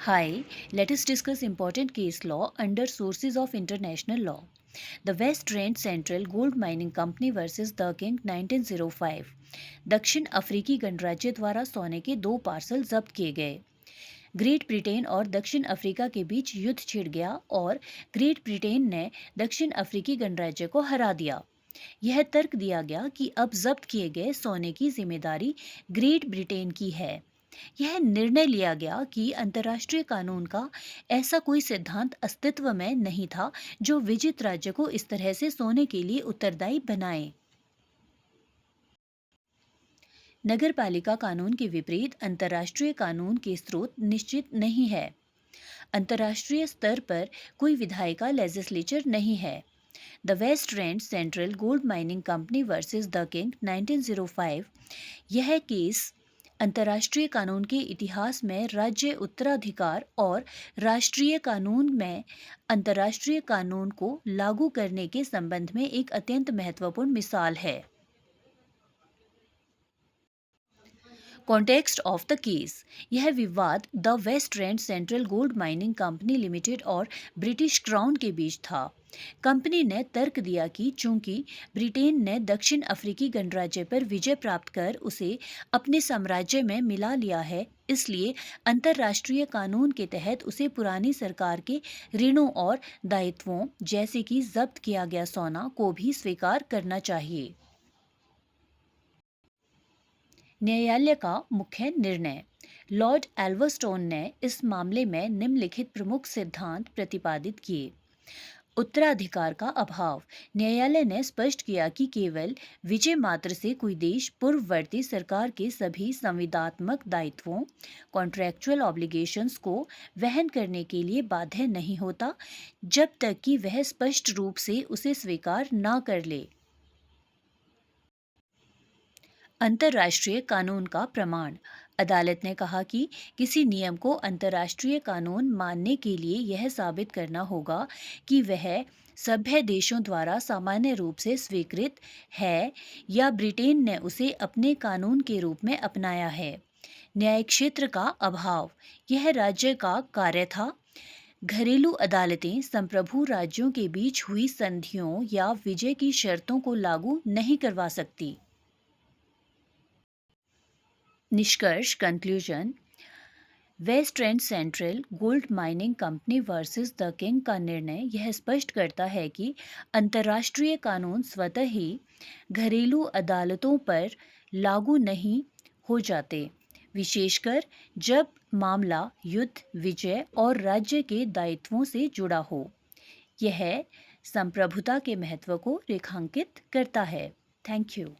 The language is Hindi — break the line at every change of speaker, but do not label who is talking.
Hi, let us discuss important case law under sources of international law. The West Rand Central Gold Mining Company versus The King 1905। दक्षिण अफ्रीकी गणराज्य द्वारा सोने के 2 पार्सल जब्त किए गए। ग्रेट ब्रिटेन और दक्षिण अफ्रीका के बीच युद्ध छिड़ गया और ग्रेट ब्रिटेन ने दक्षिण अफ्रीकी गणराज्य को हरा दिया। यह तर्क दिया गया कि अब जब्त किए गए सोने की जिम्मेदारी ग्रेट ब्रिटेन की है। यह निर्णय लिया गया कि अंतर्राष्ट्रीय कानून का ऐसा कोई सिद्धांत अस्तित्व में नहीं था जो विजित राज्य को इस तरह से सोने के लिए उत्तरदायी बनाए। नगरपालिका कानून के विपरीत अंतर्राष्ट्रीय कानून के स्रोत निश्चित नहीं है। अंतर्राष्ट्रीय स्तर पर कोई विधायिका लेजिस्लेचर नहीं है। The West Rand Central Gold Mining Company versus the King 1905। यह केस अंतर्राष्ट्रीय कानून के इतिहास में राज्य उत्तराधिकार और राष्ट्रीय कानून में अंतर्राष्ट्रीय कानून को लागू करने के संबंध में एक अत्यंत महत्वपूर्ण मिसाल है। Context of the case. यह विवाद the West Rand Central Gold Mining Company Limited और ब्रिटिश क्राउन के बीच था। कंपनी ने तर्क दिया कि चूंकि ब्रिटेन ने दक्षिण अफ्रीकी गणराज्य पर विजय प्राप्त कर उसे अपने साम्राज्य में मिला लिया है, इसलिए अंतर्राष्ट्रीय कानून के तहत उसे पुरानी सरकार के ऋणों और दायित्वों जैसे कि जब्त किया गया सोना को भी स्वीकार करना चाहिए। न्यायालय का मुख्य निर्णय। लॉर्ड एल्वरस्टोन ने इस मामले में निम्नलिखित प्रमुख सिद्धांत प्रतिपादित किए। उत्तराधिकार का अभाव। न्यायालय ने स्पष्ट किया कि केवल विजय मात्र से कोई देश पूर्ववर्ती सरकार के सभी संविदात्मक दायित्वों कॉन्ट्रैक्चुअल ऑब्लिगेशंस को वहन करने के लिए बाध्य नहीं होता, जब तक कि वह स्पष्ट रूप से उसे स्वीकार न कर ले। अंतर्राष्ट्रीय कानून का प्रमाण। अदालत ने कहा कि किसी नियम को अंतर्राष्ट्रीय कानून मानने के लिए यह साबित करना होगा कि वह सभ्य देशों द्वारा सामान्य रूप से स्वीकृत है या ब्रिटेन ने उसे अपने कानून के रूप में अपनाया है। न्याय क्षेत्र का अभाव। यह राज्य का कार्य था। घरेलू अदालतें संप्रभु राज्यों के बीच हुई संधियों या विजय की शर्तों को लागू नहीं करवा सकती। निष्कर्ष conclusion. West Rand Central Gold Mining Company versus the King का निर्णय यह स्पष्ट करता है कि अंतर्राष्ट्रीय कानून स्वतः ही घरेलू अदालतों पर लागू नहीं हो जाते, विशेषकर जब मामला युद्ध, विजय और राज्य के दायित्वों से जुड़ा हो। यह संप्रभुता के महत्व को रेखांकित करता है। Thank you.